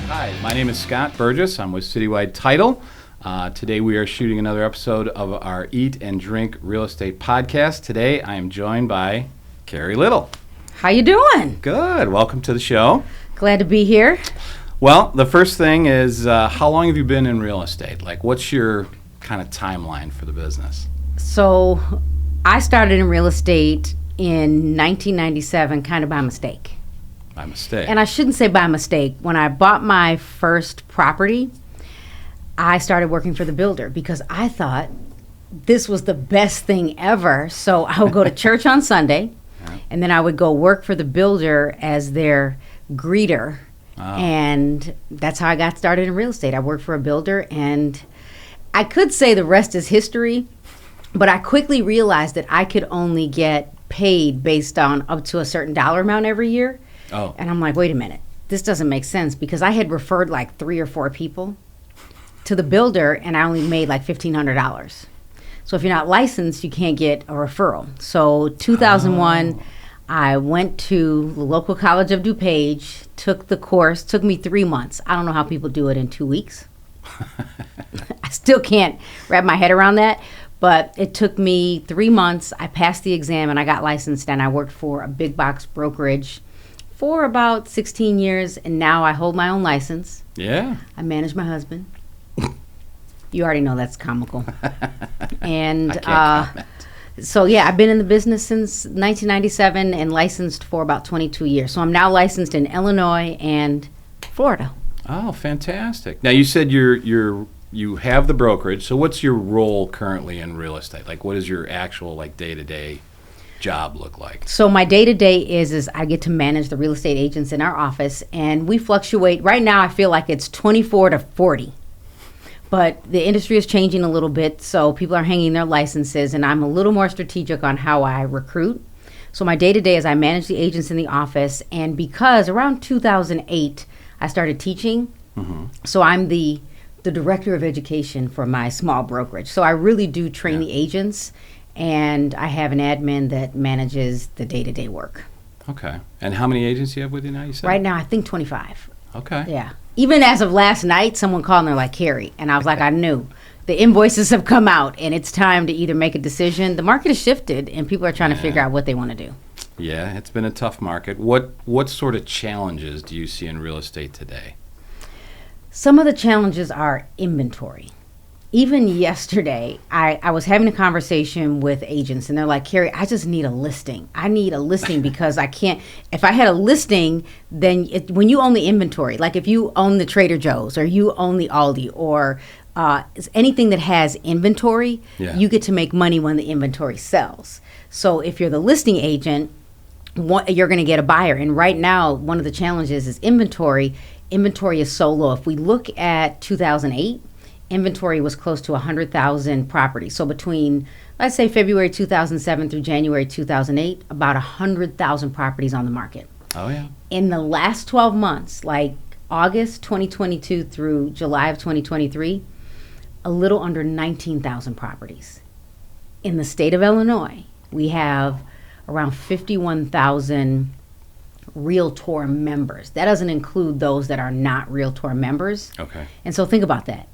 Hi, my name is Scott Burgess. I'm with Citywide Title. Today we are shooting another episode of our Eat and Drink Real Estate podcast. Today I am joined by Carrie Little. How you doing? Good. Welcome to the show. Glad to be here. Well, the first thing is how long have you been in real estate? Like, what's your kind of timeline for the business? So I started in real estate in 1997 kind of by mistake. By mistake. And I shouldn't say by mistake. When I bought my first property, I started working for the builder because I thought this was the best thing ever. So I would go to church on Sunday, and then I would go work for the builder as their greeter. Oh. And that's how I got started in real estate. I worked for a builder, and I could say the rest is history, but I quickly realized that I could only get paid based on up to a certain dollar amount every year. Oh. And I'm like, wait a minute, this doesn't make sense because I had referred like 3 or 4 people to the builder and I only made like $1,500. So if you're not licensed, you can't get a referral. So 2001, I went to the local college of DuPage, took the course, took me 3 months. I don't know how people do it in 2 weeks. I still can't wrap my head around that. But it took me 3 months. I passed the exam and I got licensed and I worked for a big box brokerage for about 16 years, and now I hold my own license. Yeah. I manage my husband. You already know that's comical. And so, yeah, I've been in the business since 1997 and licensed for about 22 years. So I'm now licensed in Illinois and Florida. Oh, fantastic. Now, you said you have the brokerage. So what's your role currently in real estate? Like, what is your actual, like, day-to-day job look like? So my day-to-day is I get to manage the real estate agents in our office, and we fluctuate. Right now I feel like it's 24 to 40, but the industry is changing a little bit, so people are hanging their licenses, and I'm a little more strategic on how I recruit. So my day-to-day is I manage the agents in the office, and because around 2008 I started teaching, so I'm the director of education for my small brokerage. So I really do train the agents, and I have an admin that manages the day-to-day work. Okay. And how many agents do you have with you now, you said? Right now, I think 25. Okay. Yeah. Even as of last night, someone called and they're like, Carrie. And I was like, I knew. The invoices have come out, and it's time to either make a decision. The market has shifted, and people are trying to figure out what they want to do. Yeah, it's been a tough market. What sort of challenges do you see in real estate today? Some of the challenges are inventory. Even yesterday, I was having a conversation with agents, and they're like, Carrie, I just need a listing. I need a listing because I can't. If I had a listing, then when you own the inventory, like if you own the Trader Joe's or you own the Aldi or anything that has inventory, you get to make money when the inventory sells. So if you're the listing agent, you're going to get a buyer. And right now, one of the challenges is inventory. Inventory is so low. If we look at 2008, inventory was close to 100,000 properties. So between, let's say, February 2007 through January 2008, about 100,000 properties on the market. Oh, yeah. In the last 12 months, like August 2022 through July of 2023, a little under 19,000 properties. In the state of Illinois, we have around 51,000 Realtor members. That doesn't include those that are not Realtor members. Okay. And so think about that.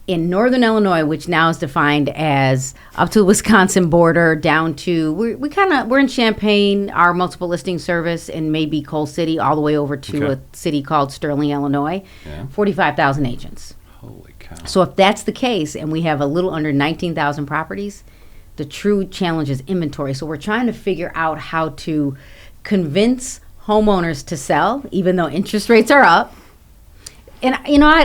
In northern Illinois, which now is defined as up to the Wisconsin border, down to we're in Champaign, our multiple listing service, and maybe Coal City, all the way over to a city called Sterling, Illinois. 45,000 agents. Holy cow! So if that's the case, and we have a little under 19,000 properties, the true challenge is inventory. So we're trying to figure out how to convince homeowners to sell, even though interest rates are up. And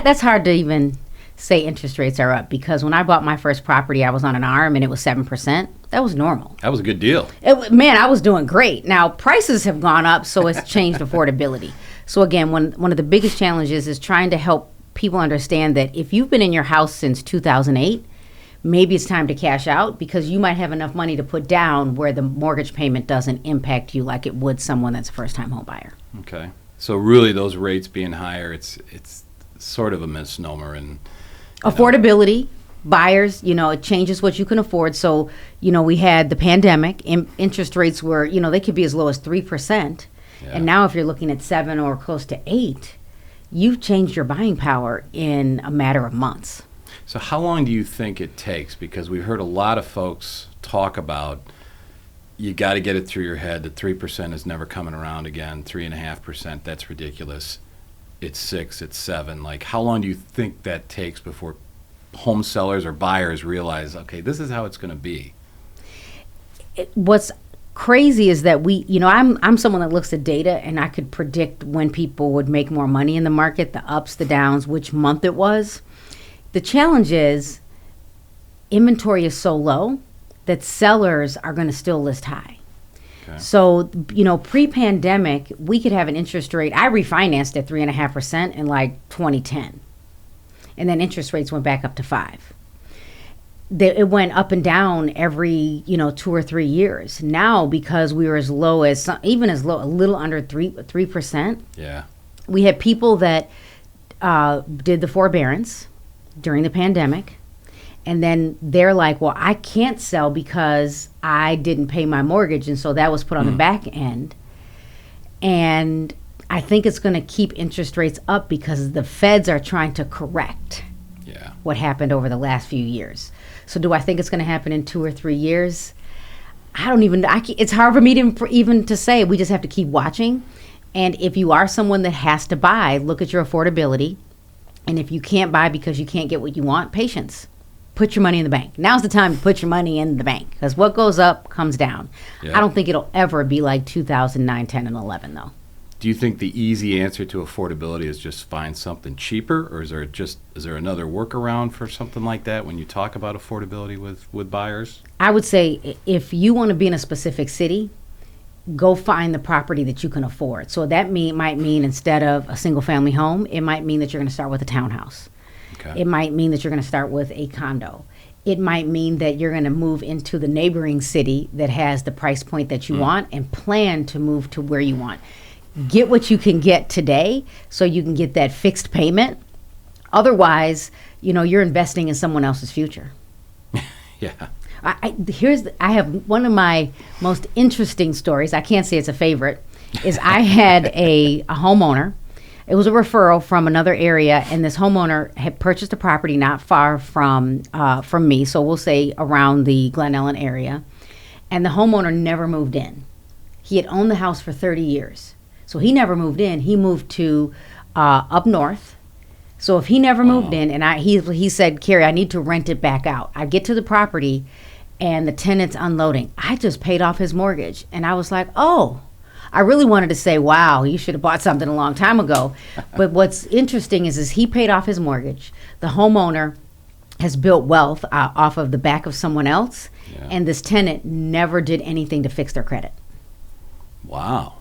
that's hard to even say interest rates are up, because when I bought my first property, I was on an ARM and it was 7%. That was normal. That was a good deal. Man, I was doing great. Now prices have gone up, so it's changed affordability. So again, one of the biggest challenges is trying to help people understand that if you've been in your house since 2008, maybe it's time to cash out, because you might have enough money to put down where the mortgage payment doesn't impact you like it would someone that's a first-time home buyer. Okay. So really those rates being higher, it's sort of a misnomer. And affordability, buyers, it changes what you can afford. So, we had the pandemic, interest rates were, they could be as low as 3%. Yeah. And now if you're looking at 7 or close to 8, you've changed your buying power in a matter of months. So how long do you think it takes? Because we've heard a lot of folks talk about you got to get it through your head that 3% is never coming around again, 3.5%, that's ridiculous. It's 6, it's 7. Like, how long do you think that takes before home sellers or buyers realize, okay, this is how it's going to be? What's crazy is that I'm someone that looks at data, and I could predict when people would make more money in the market, the ups, the downs, which month it was. The challenge is inventory is so low that sellers are going to still list high. Okay. So, pre-pandemic, we could have an interest rate. I refinanced at 3.5% in like 2010. And then interest rates went back up to 5%. It went up and down every, 2 or 3 years. Now, because we were as low, a little under 3%. Yeah. We had people that did the forbearance during the pandemic. And then they're like, well, I can't sell because I didn't pay my mortgage. And so that was put on the back end. And I think it's going to keep interest rates up because the feds are trying to correct what happened over the last few years. So do I think it's going to happen in 2 or 3 years? It's hard for me to even to say. We just have to keep watching. And if you are someone that has to buy, look at your affordability. And if you can't buy because you can't get what you want, patience. Put your money in the bank. Now's the time to put your money in the bank, because what goes up comes down. Yeah. I don't think it'll ever be like 2009, 10, and 11, though. Do you think the easy answer to affordability is just find something cheaper, or is there another workaround for something like that when you talk about affordability with buyers? I would say if you want to be in a specific city, go find the property that you can afford. So that might mean instead of a single-family home, it might mean that you're going to start with a townhouse. Okay. It might mean that you're going to start with a condo. It might mean that you're going to move into the neighboring city that has the price point that you want and plan to move to where you want. Get what you can get today so you can get that fixed payment. Otherwise, you're investing in someone else's future. Yeah. I have one of my most interesting stories. I can't say it's a favorite. Is I had a homeowner. It was a referral from another area, and this homeowner had purchased a property not far from me, so we'll say around the Glen Ellen area, and the homeowner never moved in. He had owned the house for 30 years, so he never moved in. He moved to up north. So if he never moved in, and he said, Carrie, I need to rent it back out. I get to the property, and the tenant's unloading. I just paid off his mortgage, and I was like, oh. I really wanted to say, wow, you should have bought something a long time ago. But what's interesting is he paid off his mortgage. The homeowner has built wealth off of the back of someone else. Yeah. And this tenant never did anything to fix their credit. Wow.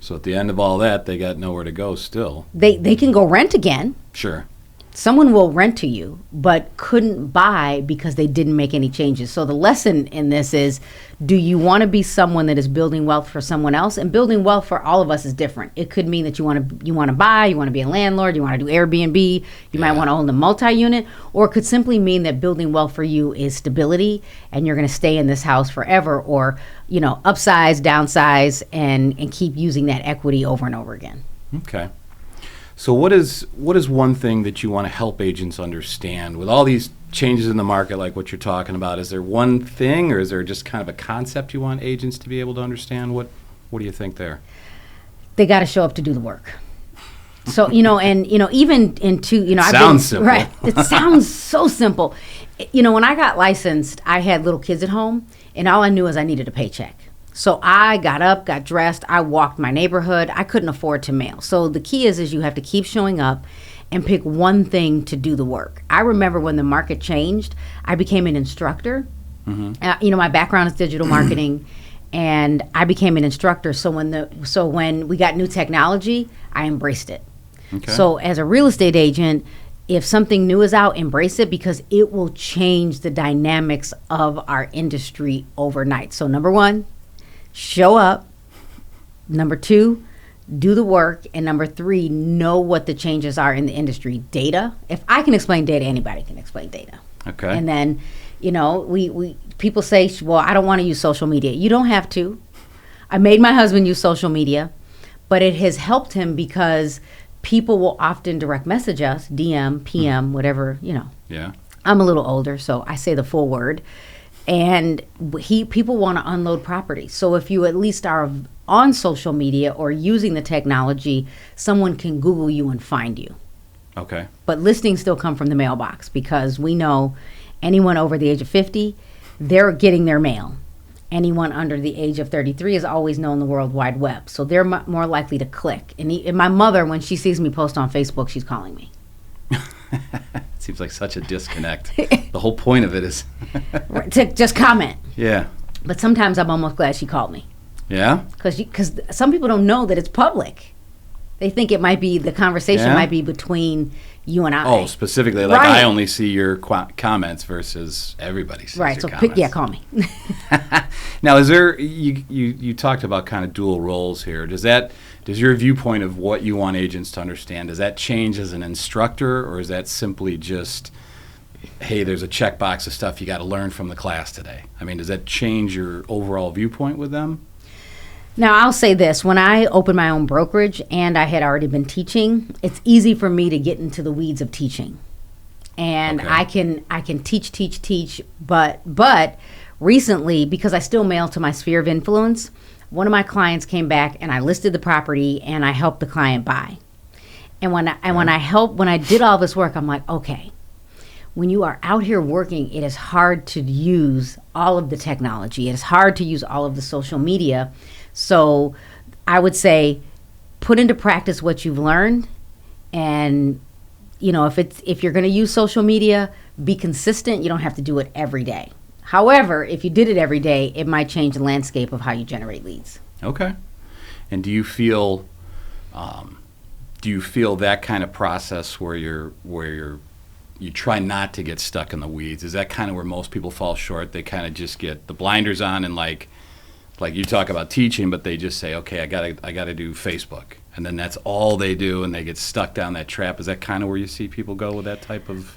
So at the end of all that, they got nowhere to go still. They can go rent again. Sure. Someone will rent to you, but couldn't buy because they didn't make any changes. So the lesson in this is, do you want to be someone that is building wealth for someone else? And building wealth for all of us is different. It could mean that you want to buy, you want to be a landlord, you want to do Airbnb, you might want to own a multi-unit, or it could simply mean that building wealth for you is stability and you're going to stay in this house forever, or upsize, downsize, and keep using that equity over and over again. Okay. So what is one thing that you want to help agents understand with all these changes in the market, like what you're talking about? Is there one thing, or is there just kind of a concept you want agents to be able to understand? What do you think there? They got to show up to do the work. So, even sounds simple. Right. It sounds so simple. When I got licensed, I had little kids at home, and all I knew is I needed a paycheck. So I got up, got dressed, I walked my neighborhood. I couldn't afford to mail. So the key is you have to keep showing up and pick one thing to do the work. I remember when the market changed, I became an instructor. Mm-hmm. My background is digital marketing, and I became an instructor. So when we got new technology, I embraced it. Okay. So as a real estate agent, if something new is out, embrace it, because it will change the dynamics of our industry overnight. So number one, show up. Number two, do the work. And number three, know what the changes are in the industry. Data. If I can explain data, anybody can explain data. Okay. And then, we people say, well, I don't want to use social media. You don't have to. I made my husband use social media, but it has helped him because people will often direct message us, DM, PM, whatever, Yeah. I'm a little older, so I say the full word. And people want to unload property. So if you at least are on social media or using the technology, someone can Google you and find you. Okay. But listings still come from the mailbox because we know anyone over the age of 50, they're getting their mail. Anyone under the age of 33 is always known the World Wide Web. So they're more likely to click. And my mother, when she sees me post on Facebook, she's calling me. Seems like such a disconnect. The whole point of it is to just comment. Yeah. But sometimes I'm almost glad she called me. Yeah? Because some people don't know that it's public. They think it might be, the conversation might be between you and I. Oh, specifically, like Right. I only see your comments versus everybody sees Right, your so comments. call me. Now, is there, you talked about kind of dual roles here. Does your viewpoint of what you want agents to understand, does that change as an instructor, or is that simply just, hey, there's a checkbox of stuff you got to learn from the class today? I mean, does that change your overall viewpoint with them? Now, I'll say this. When I opened my own brokerage and I had already been teaching, it's easy for me to get into the weeds of teaching. And Okay. I can teach, but recently, because I still mail to my sphere of influence, one of my clients came back and I listed the property and I helped the client buy. And when I did all this work, I'm like, okay, when you are out here working, it is hard to use all of the technology. It is hard to use all of the social media. So I would say put into practice what you've learned. And, if you're going to use social media, be consistent. You don't have to do it every day. However, if you did it every day, it might change the landscape of how you generate leads. Okay. And do you feel that kind of process where you try not to get stuck in the weeds? Is that kind of where most people fall short? They kind of just get the blinders on and like you talk about teaching, but they just say, okay, I gotta do Facebook, and then that's all they do, and they get stuck down that trap. Is that kind of where you see people go with that type of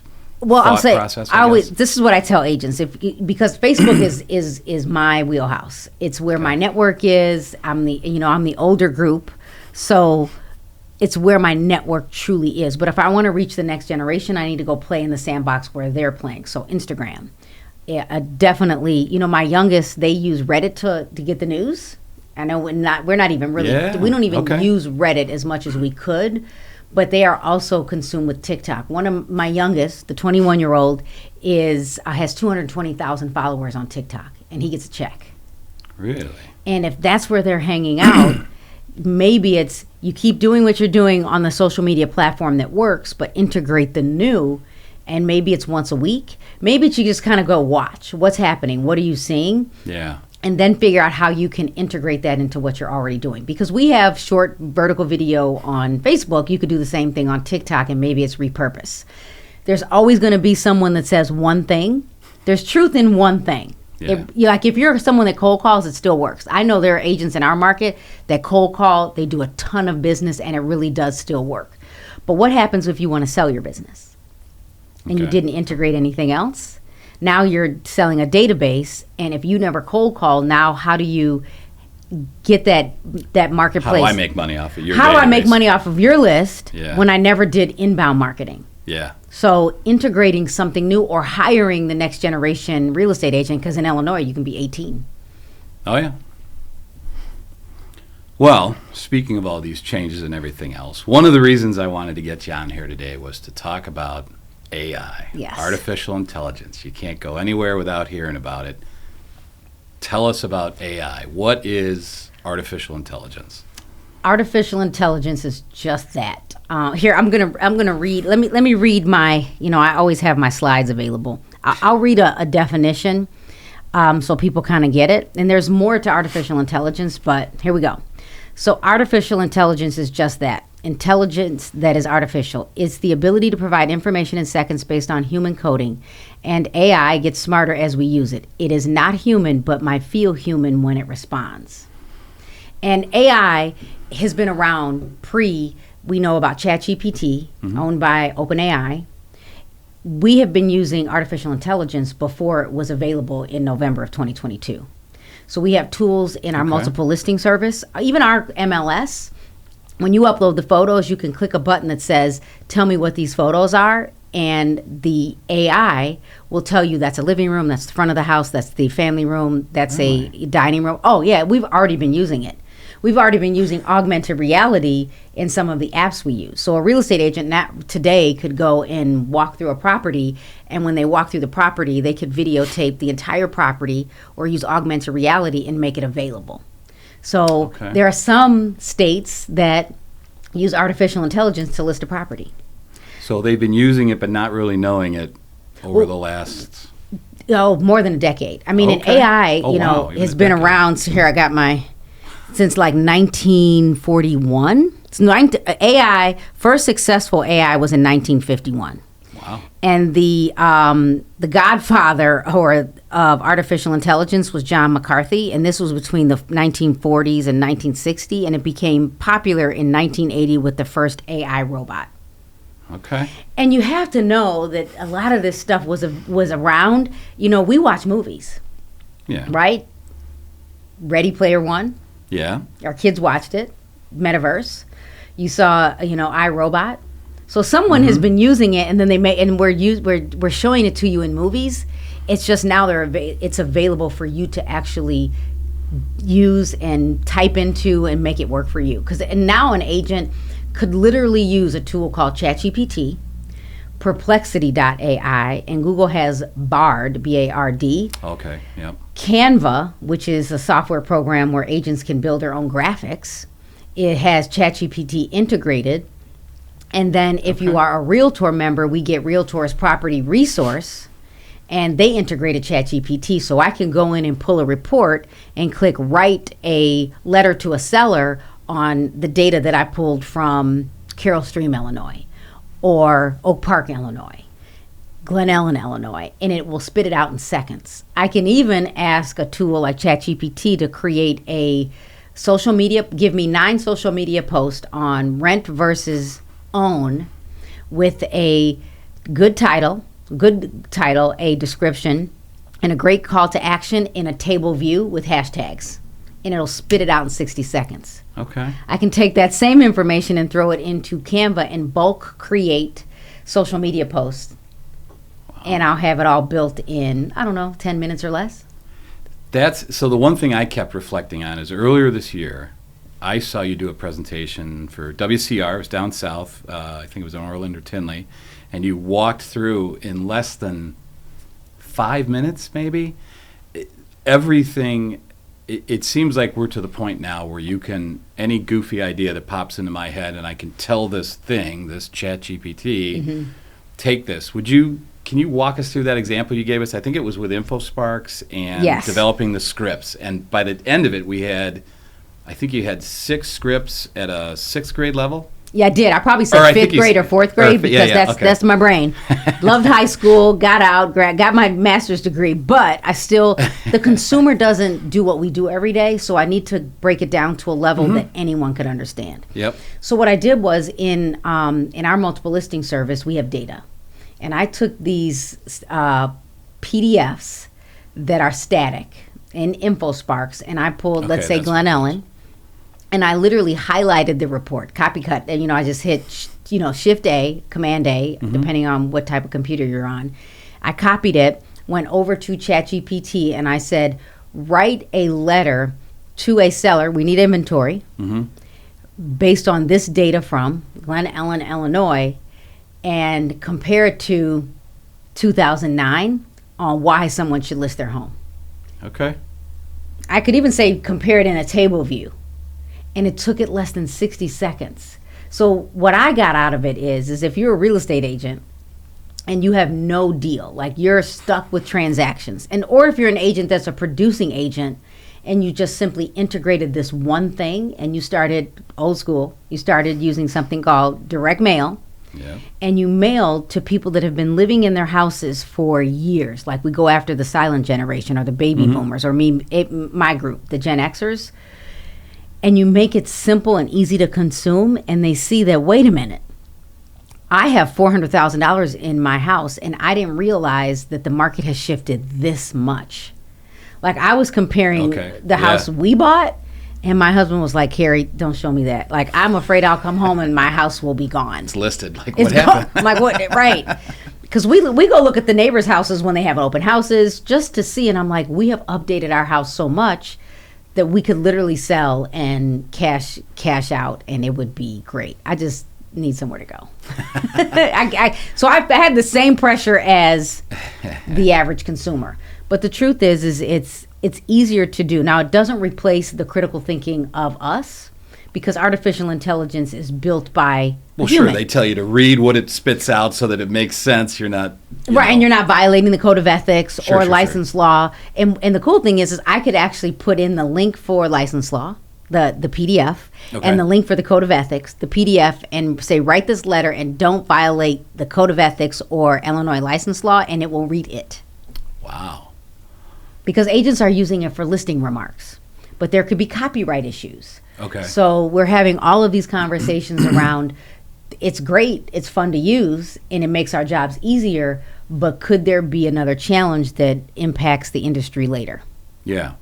I'll say process, this is what I tell agents, because Facebook is my wheelhouse. It's where my network is. I'm the older group, so it's where my network truly is. But if I want to reach the next generation, I need to go play in the sandbox where they're playing. So Instagram, definitely. My youngest, they use Reddit to get the news. I know we're not even really, we don't even use Reddit as much as we could. But they are also consumed with TikTok. One of my youngest, the 21-year-old, has 220,000 followers on TikTok, and he gets a check. Really? And if that's where they're hanging out, maybe it's you keep doing what you're doing on the social media platform that works, but integrate the new, and maybe it's once a week. Maybe it's you just kind of go watch what's happening. What are you seeing? Yeah. And then figure out how you can integrate that into what you're already doing. Because we have short vertical video on Facebook. You could do the same thing on TikTok, and maybe it's repurpose. There's always going to be someone that says one thing. There's truth in one thing. Yeah. If you're someone that cold calls, it still works. I know there are agents in our market that cold call. They do a ton of business, and it really does still work. But what happens if you want to sell your business and you didn't integrate anything else? Now you're selling a database, and if you never cold call, now how do you get that marketplace? How do I make money off of your How do I database? make money off of your list Yeah. when I never did inbound marketing? Yeah. So integrating something new or hiring the next generation real estate agent, because in Illinois you can be 18. Oh, yeah. Well, speaking of all these changes and everything else, one of the reasons I wanted to get you on here today was to talk about AI, Yes. artificial intelligence. You can't go anywhere without hearing about it. Tell us about AI. What is artificial intelligence? Artificial intelligence is just that. Here, I'm gonna read. Let me read my. I always have my slides available. I'll read a definition, so people kind of get it. And there's more to artificial intelligence, but here we go. So artificial intelligence is just that. Intelligence that is artificial. It's the ability to provide information in seconds based on human coding. And AI gets smarter as we use it. It is not human, but might feel human when it responds. And AI has been around we know about ChatGPT, owned by OpenAI. We have been using artificial intelligence before it was available in November of 2022. So we have tools in our multiple listing service, even our MLS. when you upload the photos, you can click a button that says, tell me what these photos are. And the AI will tell you that's a living room, that's the front of the house, that's the family room, that's a dining room. Oh, yeah, we've already been using it. We've already been using augmented reality in some of the apps we use. So a real estate agent today could go and walk through a property, and when they walk through the property, they could videotape the entire property or use augmented reality and make it available. So there are some states that use artificial intelligence to list a property. So they've been using it but not really knowing it over the last... more than a decade. I mean, an AI, has been around. So here I got since like 1941. AI, first successful AI was in 1951. Wow. And the godfather of artificial intelligence was John McCarthy, and this was between the 1940s and 1960, and it became popular in 1980 with the first AI robot. Okay. And you have to know that a lot of this stuff was around. We watch movies. Yeah. Right? Ready Player One. Yeah. Our kids watched it. Metaverse. You saw, iRobot. So someone has been using it, and then we're showing it to you in movies. It's just now it's available for you to actually use and type into and make it work for you. And now an agent could literally use a tool called ChatGPT, Perplexity.ai, and Google has Bard, B-A-R-D. Okay, yep. Canva, which is a software program where agents can build their own graphics. It has ChatGPT integrated. And then if you are a Realtor member, we get Realtor's Property Resource, and they integrated ChatGPT. So I can go in and pull a report and click write a letter to a seller on the data that I pulled from Carroll Stream, Illinois, or Oak Park, Illinois, Glen Ellen, Illinois, and it will spit it out in seconds. I can even ask a tool like ChatGPT to create give me 9 social media posts on rent versus own with a good title, a description, and a great call to action in a table view with hashtags. And it'll spit it out in 60 seconds. Okay. I can take that same information and throw it into Canva and bulk create social media posts. Wow. And I'll have it all built in, 10 minutes or less. So the one thing I kept reflecting on is earlier this year, I saw you do a presentation for WCR. It was down south. I think it was in Orland or Tinley. And you walked through in less than 5 minutes, maybe, everything. It seems like we're to the point now where you can, any goofy idea that pops into my head, and I can tell this ChatGPT, take this. Can you walk us through that example you gave us? I think it was with InfoSparks and developing the scripts. And by the end of it, I think you had 6 scripts at a 6th grade level. Yeah, I did. I probably said 5th grade or 4th grade because that's my brain. Loved high school, got out, got my master's degree, but the consumer doesn't do what we do every day, so I need to break it down to a level that anyone could understand. Yep. So what I did was in our multiple listing service, we have data. And I took these PDFs that are static in InfoSparks, and I pulled, let's say, Glen Ellen. And I literally highlighted the report, copy cut, and I just hit Shift A, Command A, depending on what type of computer you're on. I copied it, went over to ChatGPT, and I said, write a letter to a seller. We need inventory based on this data from Glen Ellen, Illinois, and compare it to 2009 on why someone should list their home. Okay. I could even say compare it in a table view. And it took it less than 60 seconds. So what I got out of it is if you're a real estate agent and you have no deal, like you're stuck with transactions, or if you're an agent that's a producing agent and you just simply integrated this one thing and you started old school, you started using something called direct mail, and you mail to people that have been living in their houses for years, like we go after the silent generation or the baby boomers or my group, the Gen Xers. And you make it simple and easy to consume, and they see that, wait a minute, I have $400,000 in my house, and I didn't realize that the market has shifted this much. Like I was comparing the house we bought And my husband was like, Carrie, don't show me that. Like, I'm afraid I'll come home and my house will be gone. It's listed. Like, It's what happened? I'm like, what? Right. Because we go look at the neighbors' houses when they have open houses just to see. And I'm like, we have updated our house so much that we could literally sell and cash out, and it would be great. I just need somewhere to go. So I've had the same pressure as the average consumer. But the truth is it's easier to do. Now, it doesn't replace the critical thinking of us, because artificial intelligence is built by Well, human. sure, they tell you to read what it spits out so that it makes sense. You're not Right, and you're not violating the code of ethics Sure. license law. And the cool thing is I could actually put in the link for license law, the PDF, Okay. and the link for the code of ethics, the PDF, and say, write this letter and don't violate the code of ethics or Illinois license law, and it will read it. Wow. Because agents are using it for listing remarks, but there could be copyright issues. Okay. So we're having all of these conversations around, it's great, it's fun to use, and it makes our jobs easier, but could there be another challenge that impacts the industry later? Yeah.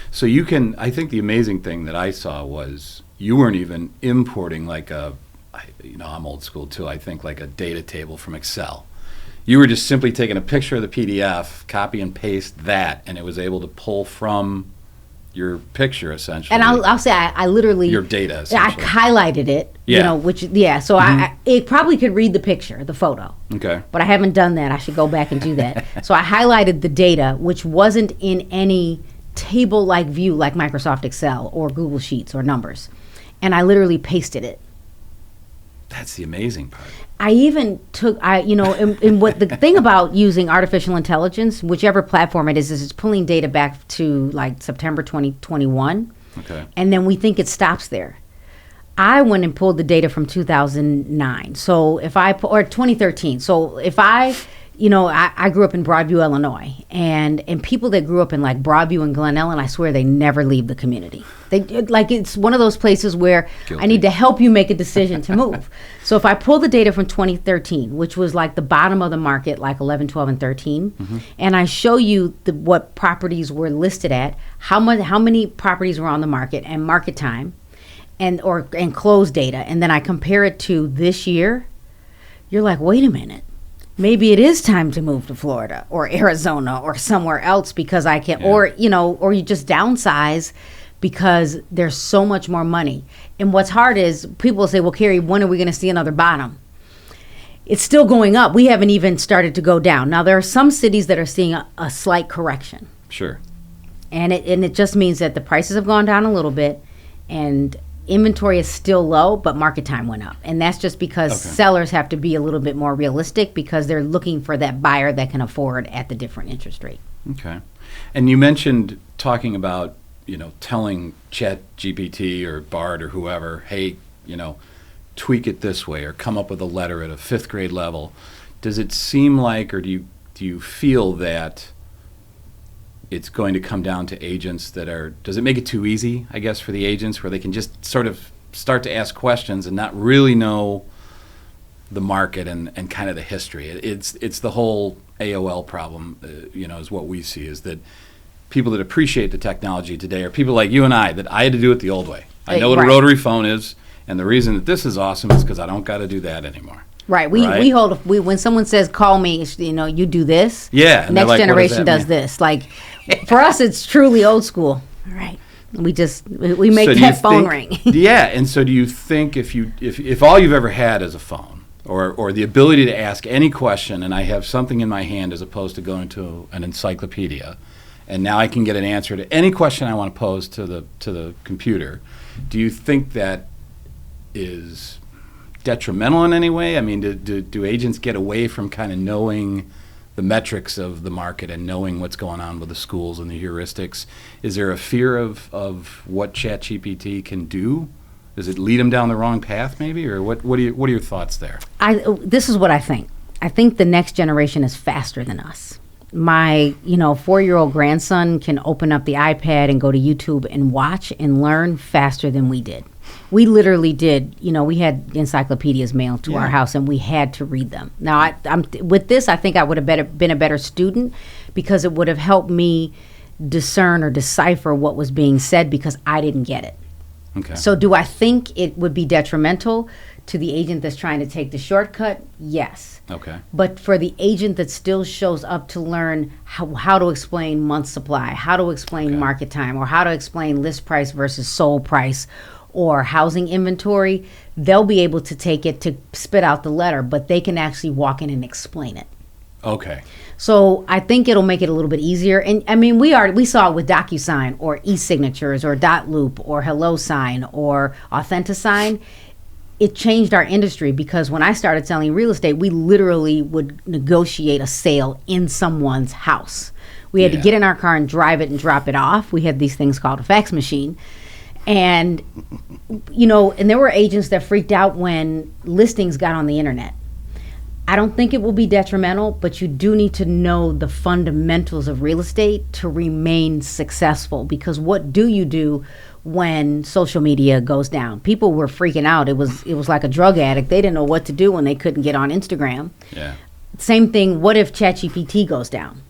So you can, I think the amazing thing that I saw was you weren't even importing like I'm old school too, I think like a data table from Excel. You were just simply taking a picture of the PDF, copy and paste that, and it was able to pull from your picture essentially. And I'll say I literally your data I essentially. highlighted it, Yeah. So it probably could read the picture, the photo. Okay. But I haven't done that. I should go back and do that. So I highlighted the data, which wasn't in any table-like view like Microsoft Excel or Google Sheets or numbers. And I literally pasted it. That's the amazing part. I even took, and what the thing about using artificial intelligence, whichever platform it is it's pulling data back to like September 2021. Okay. And then we think it stops there. I went and pulled the data from 2009. So or 2013. So if I grew up in Broadview, Illinois, and people that grew up in like Broadview and Glen Ellen, I swear they never leave the community. It's one of those places where Guilty. I need to help you make a decision to move. So if I pull the data from 2013, which was like the bottom of the market, like 11, 12, and 13, and I show you what properties were listed at, how many properties were on the market and market time, and closed data, and then I compare it to this year, you're like, wait a minute. Maybe it is time to move to Florida or Arizona or somewhere else because I can, Yeah. or you just downsize because there's so much more money. And what's hard is people will say, well, Carrie, when are we going to see another bottom? It's still going up. We haven't even started to go down. Now, there are some cities that are seeing a slight correction. Sure. And it just means that the prices have gone down a little bit and inventory is still low, but market time went up. And that's just because sellers have to be a little bit more realistic because they're looking for that buyer that can afford at the different interest rate. Okay. And you mentioned talking about, telling ChatGPT or Bard or whoever, hey, tweak it this way or come up with a letter at a 5th grade level. Does it seem like, or do you feel that it's going to come down to agents does it make it too easy, I guess, for the agents where they can just sort of start to ask questions and not really know the market and kind of the history? It's the whole AOL problem, is what we see, is that people that appreciate the technology today are people like you and I, that I had to do it the old way. I know what a rotary phone is, and the reason that this is awesome is because I don't got to do that anymore. Right. We when someone says call me, you do this. Yeah. And Next like, generation does this. Like for us, it's truly old school. All right. We make that phone ring. Yeah. And so do you think if all you've ever had is a phone or the ability to ask any question, and I have something in my hand as opposed to going to an encyclopedia, and now I can get an answer to any question I want to pose to the computer, do you think that is detrimental in any way? I mean, do agents get away from kind of knowing the metrics of the market and knowing what's going on with the schools and the heuristics? Is there a fear of what ChatGPT can do? Does it lead them down the wrong path, maybe, or what are your thoughts there? This is what I think. I think the next generation is faster than us. My 4-year-old grandson can open up the iPad and go to YouTube and watch and learn faster than we did. We literally did. We had encyclopedias mailed to our house, and we had to read them. Now, I'm with this, I think I would have been a better student because it would have helped me discern or decipher what was being said because I didn't get it. Okay. So do I think it would be detrimental to the agent that's trying to take the shortcut? Yes. Okay. But for the agent that still shows up to learn how to explain month supply, how to explain market time, or how to explain list price versus sold price, or housing inventory, they'll be able to take it to spit out the letter, but they can actually walk in and explain it. Okay. So I think it'll make it a little bit easier. And I mean, we saw it with DocuSign or e-signatures or .loop or HelloSign or AuthentiSign. It changed our industry because when I started selling real estate, we literally would negotiate a sale in someone's house. We had to get in our car and drive it and drop it off. We had these things called a fax machine. And, and there were agents that freaked out when listings got on the internet. I don't think it will be detrimental, but you do need to know the fundamentals of real estate to remain successful, because what do you do when social media goes down? People were freaking out. It was like a drug addict. They didn't know what to do when they couldn't get on Instagram. Yeah. Same thing, what if ChatGPT goes down?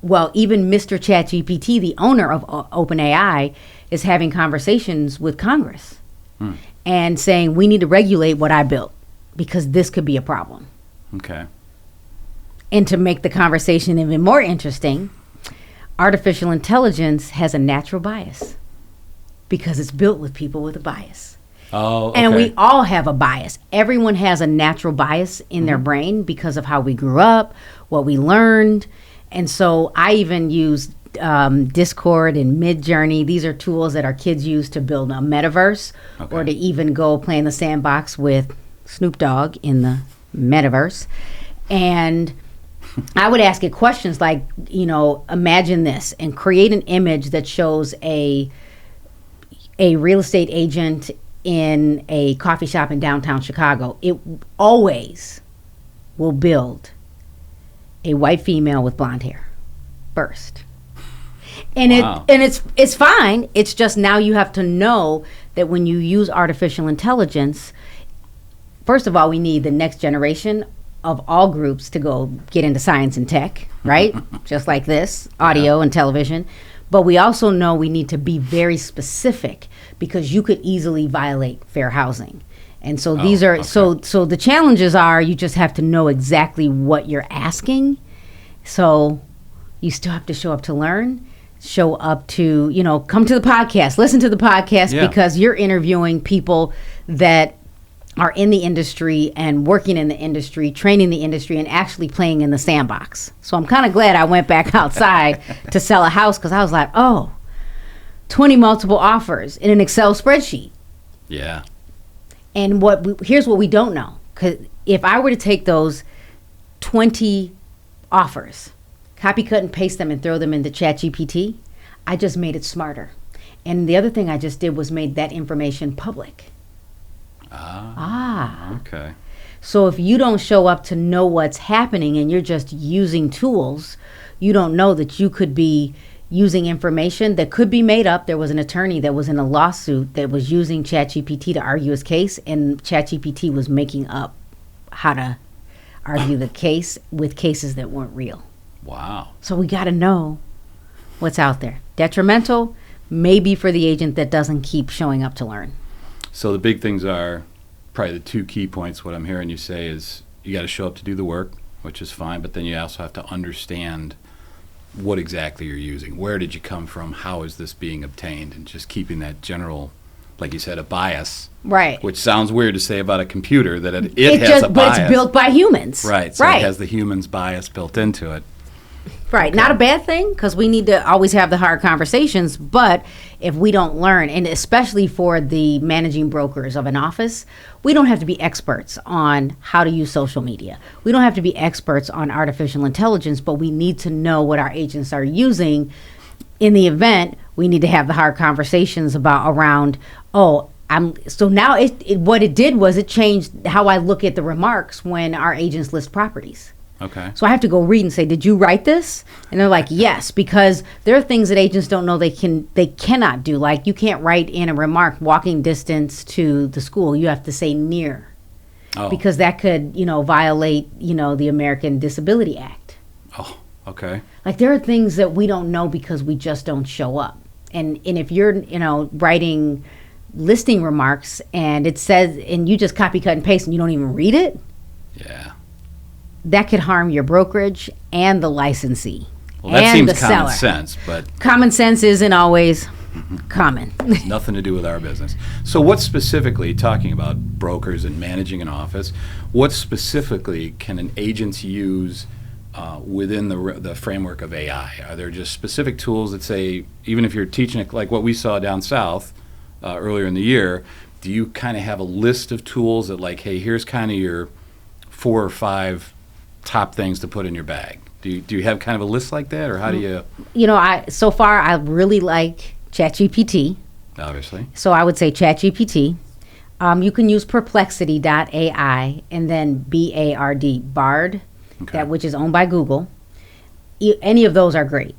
Well, even Mr. ChatGPT, the owner of OpenAI, is having conversations with Congress and saying, we need to regulate what I built because this could be a problem. Okay. And to make the conversation even more interesting, artificial intelligence has a natural bias because it's built with people with a bias. Oh, okay. And we all have a bias. Everyone has a natural bias in their brain because of how we grew up, what we learned. And so I even use Discord and Midjourney. These are tools that our kids use to build a metaverse or to even go play in the sandbox with Snoop Dogg in the metaverse. And I would ask it questions like, imagine this and create an image that shows a real estate agent in a coffee shop in downtown Chicago. It always will build a white female with blonde hair first. And it's fine. It's just now you have to know that when you use artificial intelligence, first of all, we need the next generation of all groups to go get into science and tech, right? Just like this, audio and television. But we also know we need to be very specific because you could easily violate fair housing. And so these are, so the challenges are you just have to know exactly what you're asking. So you still have to show up to learn, show up to, come to the podcast, listen to the podcast because you're interviewing people that are in the industry and working in the industry, training the industry, and actually playing in the sandbox. So I'm kind of glad I went back outside to sell a house because I was like, 20 multiple offers in an Excel spreadsheet. Yeah. And here's what we don't know. Because if I were to take those 20 offers, copy, cut, and paste them and throw them into ChatGPT, I just made it smarter. And the other thing I just did was made that information public. Okay. So if you don't show up to know what's happening and you're just using tools, you don't know that you could be using information that could be made up. There was an attorney that was in a lawsuit that was using ChatGPT to argue his case, and ChatGPT was making up how to argue the case with cases that weren't real. Wow. So we got to know what's out there. Detrimental, maybe for the agent that doesn't keep showing up to learn. So the big things are probably the two key points. What I'm hearing you say is you got to show up to do the work, which is fine, but then you also have to understand what exactly you're using. Where did you come from? How is this being obtained? And just keeping that general, like you said, a bias. Right. Which sounds weird to say about a computer that it has a bias. But it's built by humans. Right. So it has the human's bias built into it. Right. Okay. Not a bad thing because we need to always have the hard conversations. But if we don't learn, and especially for the managing brokers of an office, we don't have to be experts on how to use social media. We don't have to be experts on artificial intelligence, but we need to know what our agents are using. In the event, we need to have the hard conversations around, so now what it did was it changed how I look at the remarks when our agents list properties. Okay. So I have to go read and say, did you write this? And they're like, yes, because there are things that agents don't know they cannot do. Like you can't write in a remark walking distance to the school. You have to say near. Because that could, violate, the American Disability Act. Oh, okay. Like there are things that we don't know because we just don't show up. And if you're, writing listing remarks and it says, and you just copy, cut, and paste and you don't even read it, Yeah. that could harm your brokerage and the licensee. Well, that and seems the common seller. sense, but Common sense isn't always common. nothing to do with our business. So what specifically, talking about brokers and managing an office, what specifically can an agent use within the framework of AI? Are there just specific tools that say, even if you're teaching it like what we saw down south earlier in the year, do you kind of have a list of tools that like, hey, here's kind of your 4 or 5 top things to put in your bag? Do you have kind of a list like that, or how do you? You know, so far I really like ChatGPT. Obviously. So I would say ChatGPT. You can use perplexity.ai and then Bard, Okay. which is owned by Google. Any of those are great.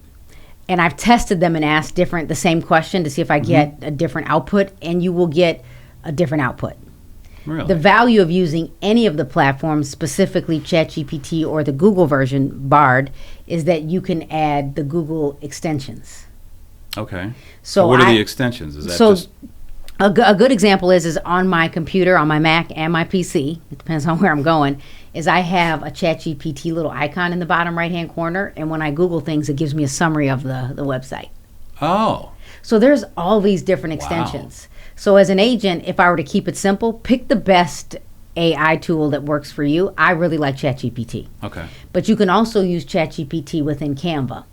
And I've tested them and asked the same question to see if I get a different output, and you will get a different output. Really? The value of using any of the platforms, specifically ChatGPT or the Google version, Bard, is that you can add the Google extensions. Okay. So what are the extensions? Is that so just a good example is on my computer, on my Mac and my PC, it depends on where I'm going, is I have a ChatGPT little icon in the bottom right-hand corner, and when I Google things, it gives me a summary of the website. Oh, So there's all these different Wow. extensions. So as an agent, if I were to keep it simple, pick the best AI tool that works for you. I really like ChatGPT. okay. But you can also use ChatGPT within Canva.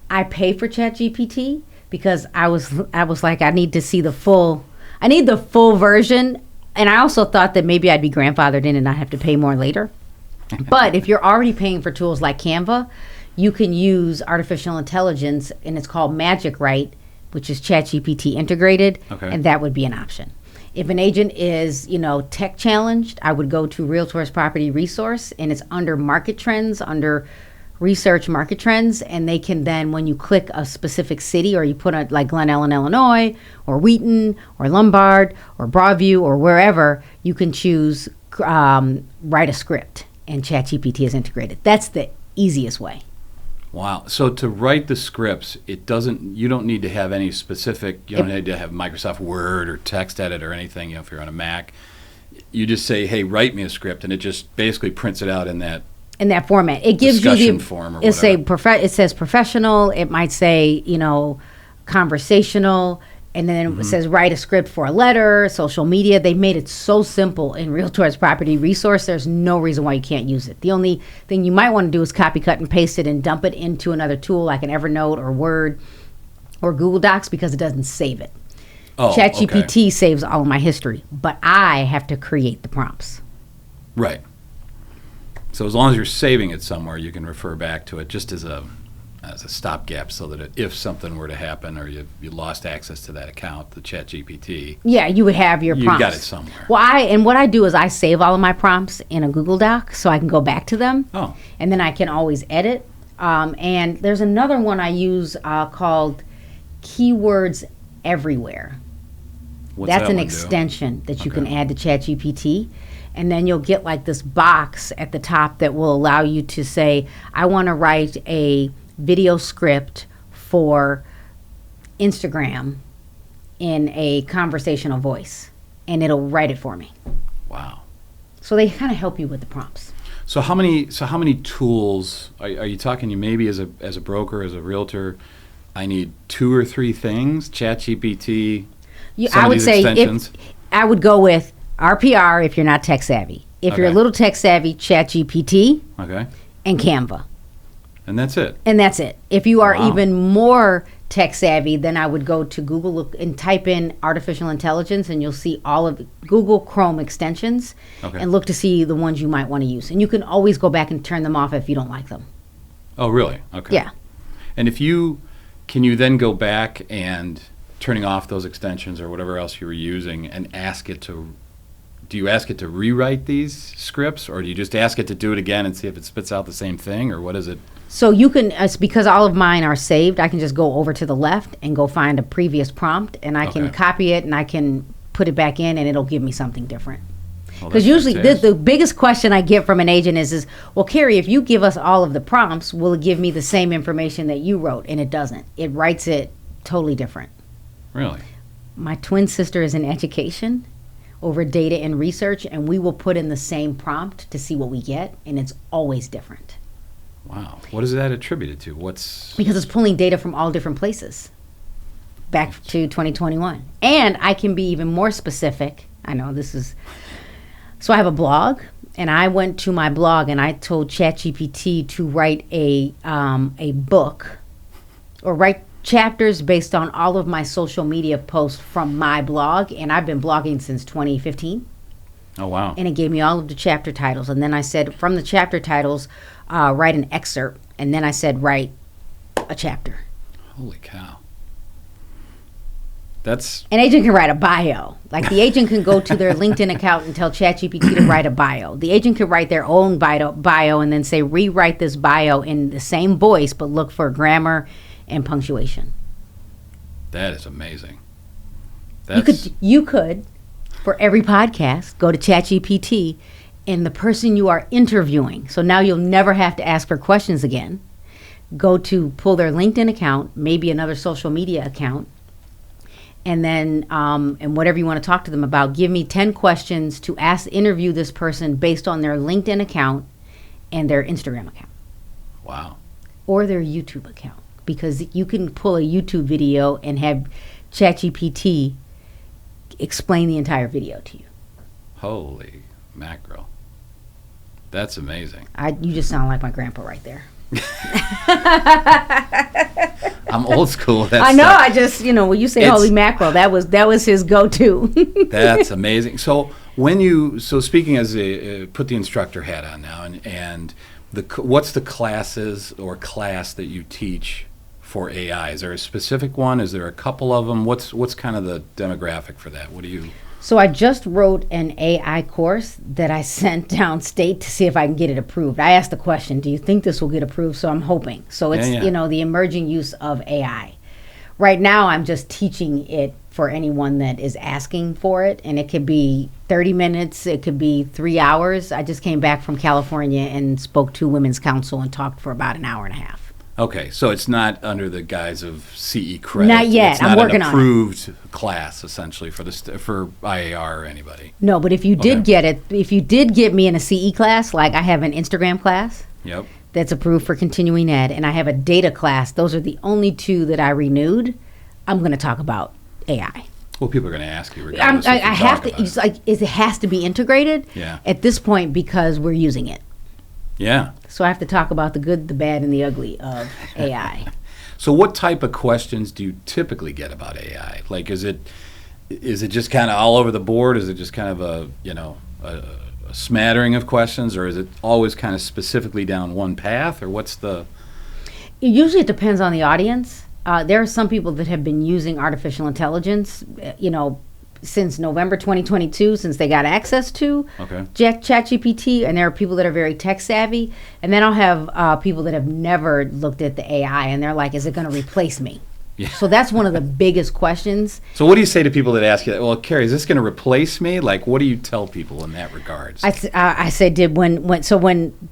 I pay for ChatGPT because I was like, I need the full version. And I also thought that maybe I'd be grandfathered in and not have to pay more later. But if you're already paying for tools like Canva, you can use artificial intelligence, and it's called Magic Write, which is ChatGPT integrated, Okay. and that would be an option. If an agent is, tech challenged, I would go to Realtors Property Resource, and it's under market trends, under research market trends, and they can then, when you click a specific city, or you put like Glen Ellen, Illinois, or Wheaton, or Lombard, or Broadview, or wherever, you can choose write a script, and ChatGPT is integrated. That's the easiest way. Wow. So to write the scripts, you don't need to have any specific, you don't need to have Microsoft Word or text edit or anything, if you're on a Mac. You just say, hey, write me a script, and it just basically prints it out in that. In that format, it gives you Discussion form or it whatever. it says professional. It might say conversational, and then it says write a script for a letter, social media. They made it so simple in Realtors Property Resource. There's no reason why you can't use it. The only thing you might want to do is copy, cut, and paste it and dump it into another tool like an Evernote or Word or Google Docs, because it doesn't save it. Oh, ChatGPT saves all of my history, but I have to create the prompts. Right. So as long as you're saving it somewhere, you can refer back to it just as a stopgap, so that if something were to happen or you lost access to that account, the ChatGPT, Yeah, you would have your you prompts. got it somewhere. Well, what I do is I save all of my prompts in a Google Doc so I can go back to them. Oh, And then I can always edit. And there's another one I use called Keywords Everywhere. what's That's that an one do? extension that you can Okay. add to ChatGPT. And then you'll get like this box at the top that will allow you to say, I want to write a video script for Instagram in a conversational voice. And it'll write it for me. Wow. So they kind of help you with the prompts. So how many tools are you talking? You maybe as a broker, as a realtor, I need 2 or 3 things. ChatGPT. Some I of would these say extensions. I would go with RPR if you're not tech savvy. If you're a Okay. little tech savvy, ChatGPT Okay. and Canva. And that's it. And that's it. If you are Wow. even more tech savvy, then I would go to Google and type in artificial intelligence, and you'll see all of Google Chrome extensions, Okay. and look to see the ones you might want to use. And you can always go back and turn them off if you don't like them. Oh, really? Okay. Yeah. And can you then go back and turning off those extensions or whatever else you were using and do you ask it to rewrite these scripts, or do you just ask it to do it again and see if it spits out the same thing, or what is it? So you can, because all of mine are saved, I can just go over to the left and go find a previous prompt, and I can Okay. copy it and I can put it back in, and it'll give me something different. Well, Because that's usually fantastic. the biggest question I get from an agent is, well, Carrie, if you give us all of the prompts, will it give me the same information that you wrote? And it doesn't. It writes it totally different. Really? My twin sister is in education over data and research, and we will put in the same prompt to see what we get, and it's always different. Wow. What is that attributed to? Because it's pulling data from all different places back to 2021. And I can be even more specific. I know this is... So I have a blog, and I went to my blog and I told ChatGPT to write a book or write chapters based on all of my social media posts from my blog, and I've been blogging since 2015. Oh, wow. And it gave me all of the chapter titles, and then I said, from the chapter titles, write an excerpt, and then I said, write a chapter. Holy cow. That's... An agent can write a bio. Like, the agent can go to their LinkedIn account and tell ChatGPT to write a bio. The agent can write their own bio and then say, rewrite this bio in the same voice, but look for grammar and punctuation. That is amazing. You could, for every podcast, go to ChatGPT and the person you are interviewing. So now you'll never have to ask for questions again. Go to pull their LinkedIn account, maybe another social media account, and then and whatever you want to talk to them about, give me 10 questions to interview this person based on their LinkedIn account and their Instagram account. Wow. Or their YouTube account. Because you can pull a YouTube video and have ChatGPT explain the entire video to you. Holy mackerel. That's amazing. You just sound like my grandpa right there. I'm old school. I know. I just, when you say holy mackerel, that was his go-to. That's amazing. So speaking as put the instructor hat on now, and what's the classes or class that you teach for AI? Is there a specific one? Is there a couple of them? What's kind of the demographic for that? What do you... So I just wrote an AI course that I sent downstate to see if I can get it approved. I asked the question, do you think this will get approved? So I'm hoping. So it's, the emerging use of AI. Right now, I'm just teaching it for anyone that is asking for it. And it could be 30 minutes. It could be 3 hours. I just came back from California and spoke to Women's Council and talked for about an hour and a half. Okay, so it's not under the guise of CE credit. Not yet. It's I'm working on it. Approved class, essentially, for IAR or anybody. No, but if you did get it, if you did get me in a CE class, like I have an Instagram class that's approved for continuing ed, and I have a data class, those are the only two that I renewed, I'm going to talk about AI. Well, people are going to ask you regardless. I have to. It's like it has to be integrated at this point because we're using it. Yeah. So I have to talk about the good, the bad, and the ugly of AI. So what type of questions do you typically get about AI? Like, is it just kind of all over the board? Is it just kind of a smattering of questions, or is it always kind of specifically down one path, or what's the... Usually it depends on the audience. There are some people that have been using artificial intelligence, since November 2022, since they got access to ChatGPT, and there are people that are very tech savvy, and then I'll have people that have never looked at the AI, and they're like, is it going to replace me? Yeah. So that's one of the biggest questions. So what do you say to people that ask you that? Well, Carrie, is this going to replace me? Like, what do you tell people in that regards? I said, when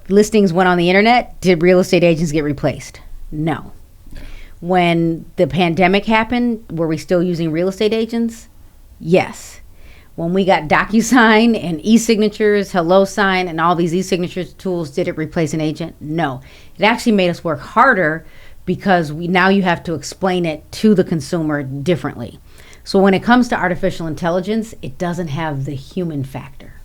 listings went on the internet, did real estate agents get replaced? No. Yeah. When the pandemic happened, were we still using real estate agents? Yes. When we got DocuSign and e-signatures, HelloSign, and all these e-signatures tools, did it replace an agent? No. It actually made us work harder because now you have to explain it to the consumer differently. So when it comes to artificial intelligence, it doesn't have the human factor.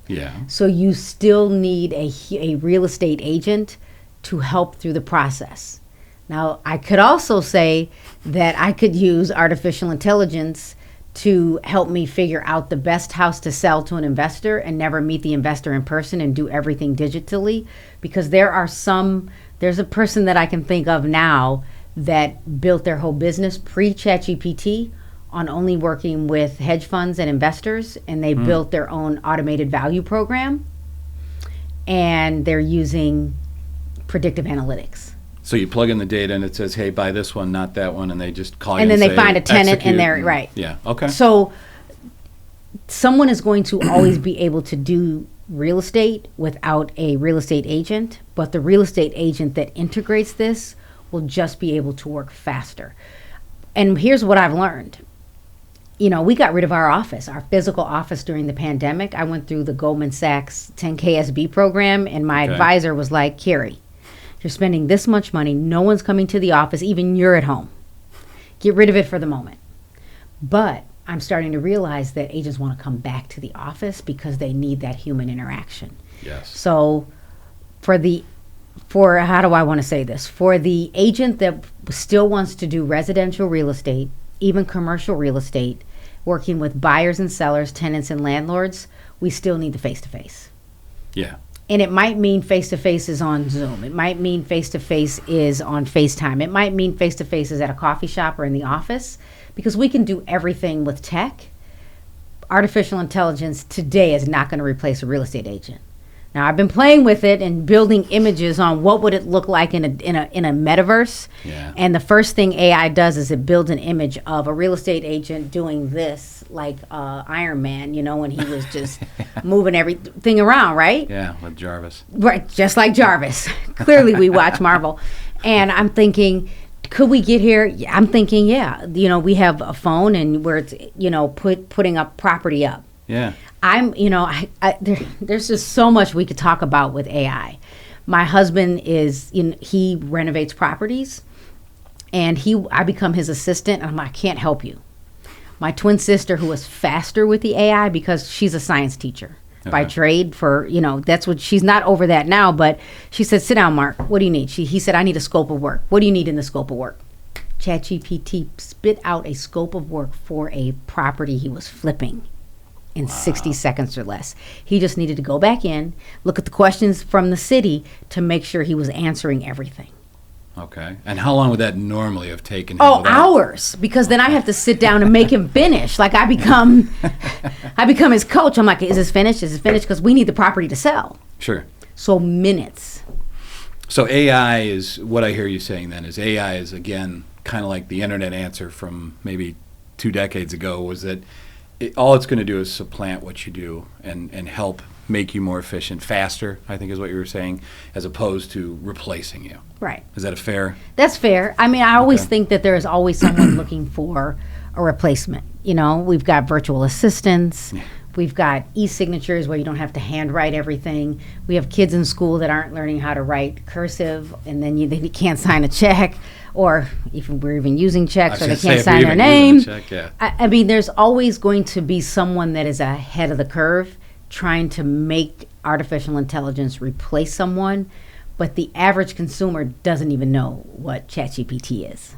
Yeah. So you still need a real estate agent to help through the process. Now, I could also say that I could use artificial intelligence to help me figure out the best house to sell to an investor and never meet the investor in person and do everything digitally, because there's a person that I can think of now that built their whole business pre-ChatGPT on only working with hedge funds and investors, and they built their own automated value program, and they're using predictive analytics. So you plug in the data and it says, hey, buy this one, not that one, and they just call you and then say, they find a tenant execute, and they're right. Yeah, okay. So someone is going to always be able to do real estate without a real estate agent, but the real estate agent that integrates this will just be able to work faster. And here's what I've learned. we got rid of our office, our physical office during the pandemic. I went through the Goldman Sachs 10KSB program, and my advisor was like, Carrie, you're spending this much money. No one's coming to the office. Even you're at home. Get rid of it for the moment. But I'm starting to realize that agents want to come back to the office because they need that human interaction. Yes. So for how do I want to say this? For the agent that still wants to do residential real estate, even commercial real estate, working with buyers and sellers, tenants and landlords, we still need the face-to-face. Yeah. And it might mean face-to-face is on Zoom. It might mean face-to-face is on FaceTime. It might mean face-to-face is at a coffee shop or in the office, because we can do everything with tech. Artificial intelligence today is not going to replace a real estate agent. Now, I've been playing with it and building images on what would it look like in a metaverse. Yeah. And the first thing AI does is it builds an image of a real estate agent doing this, like Iron Man, when he was just moving everything around, right? Yeah, with Jarvis. Right, just like Jarvis. Clearly, we watch Marvel. And I'm thinking, could we get here? I'm thinking, yeah. We have a phone and where it's, putting up property up. Yeah. There's just so much we could talk about with AI. My husband he renovates properties, and I become his assistant, and I'm like, I can't help you. My twin sister, who was faster with the AI because she's a science teacher by trade that's what, she's not over that now, but she said, sit down, Mark, what do you need? He said, I need a scope of work. What do you need in the scope of work? ChatGPT spit out a scope of work for a property he was flipping in 60 seconds or less. He just needed to go back in, look at the questions from the city to make sure he was answering everything. Okay. And how long would that normally have taken him? Oh, hours, because then I have to sit down and make him finish. Like I become his coach. I'm like, is this finished? Is it finished? Because we need the property to sell. Sure. So minutes. So AI is, what I hear you saying then is AI is, again, kind of like the internet answer from maybe 2 decades ago, was that all it's going to do is supplant what you do and help make you more efficient, faster, I think is what you were saying, as opposed to replacing you. Right. Is that a fair? That's fair. I mean, I always think that there is always someone looking for a replacement. We've got virtual assistants. Yeah. We've got e-signatures where you don't have to handwrite everything. We have kids in school that aren't learning how to write cursive, and then they can't sign a check, or if we're even using checks, or they can't sign their name. Check, yeah. I mean, there's always going to be someone that is ahead of the curve trying to make artificial intelligence replace someone, but the average consumer doesn't even know what ChatGPT is.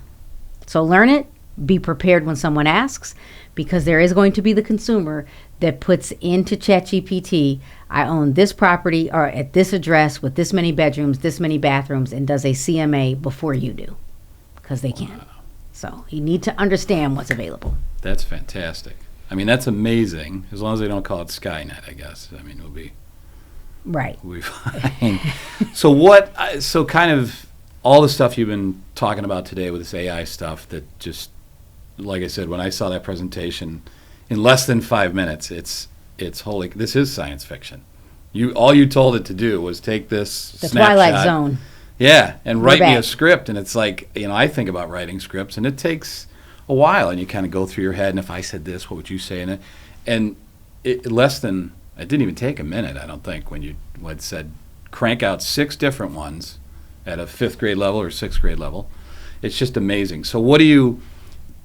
So learn it, be prepared when someone asks, because there is going to be the consumer that puts into ChatGPT, I own this property or at this address with this many bedrooms, this many bathrooms, and does a CMA before you do, because they can. So you need to understand what's available. That's fantastic. I mean, that's amazing. As long as they don't call it Skynet, I guess. I mean, it'll be right. We'll be fine. So kind of all the stuff you've been talking about today with this AI stuff that just, like I said, when I saw that presentation, in less than 5 minutes, it's holy. This is science fiction. All you told it to do was take this the snapshot, Twilight Zone. Yeah, and write me a script. And it's like, I think about writing scripts, and it takes a while, and you kind of go through your head, and if I said this, what would you say? And it didn't even take a minute, I don't think, when you said crank out 6 different ones at a 5th grade level or 6th grade level. It's just amazing. So what do you,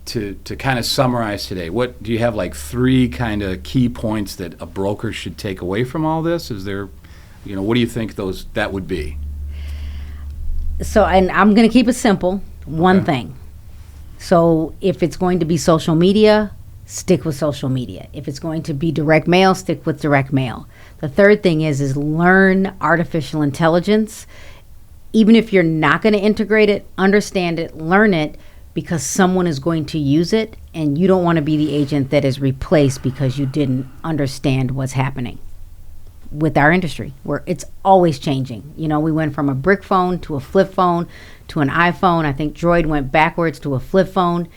to kind of summarize today, what do you have, like 3 kind of key points that a broker should take away from all this? Is there, what do you think that would be? So, and I'm going to keep it simple. One thing. So if it's going to be social media, stick with social media. If it's going to be direct mail, stick with direct mail. The third thing is learn artificial intelligence. Even if you're not going to integrate it, understand it, learn it, because someone is going to use it, and you don't want to be the agent that is replaced because you didn't understand what's happening with our industry, where it's always changing. We went from a brick phone to a flip phone to an iPhone. I think Droid went backwards to a flip phone.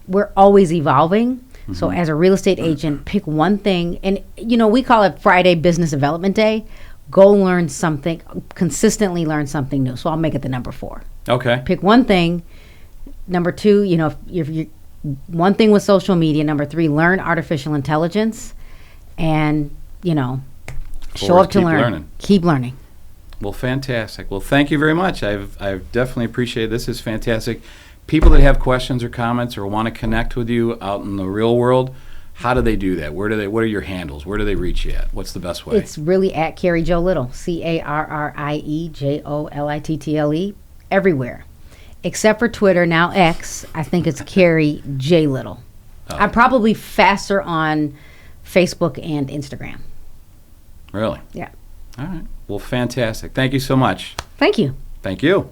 We're always evolving. Mm-hmm. So as a real estate agent, pick one thing. And, we call it Friday Business Development Day. Go learn something, consistently learn something new. So I'll make it the number 4. Okay. Pick one thing. Number 2, if one thing with social media. Number 3, learn artificial intelligence, and show up to keep learn. learning. Keep learning. Well, fantastic. Well, thank you very much. I've definitely appreciated this. Is fantastic. People that have questions or comments or want to connect with you out in the real world, how do they do that? What are your handles? Where do they reach you at? What's the best way? It's really at Carrie Jo Little, CarrieJolittle, everywhere, except for Twitter, now X. I think it's Carrie J Little. Oh. I'm probably faster on Facebook and Instagram. Really? Yeah. All right. Well, fantastic. Thank you so much. Thank you. Thank you.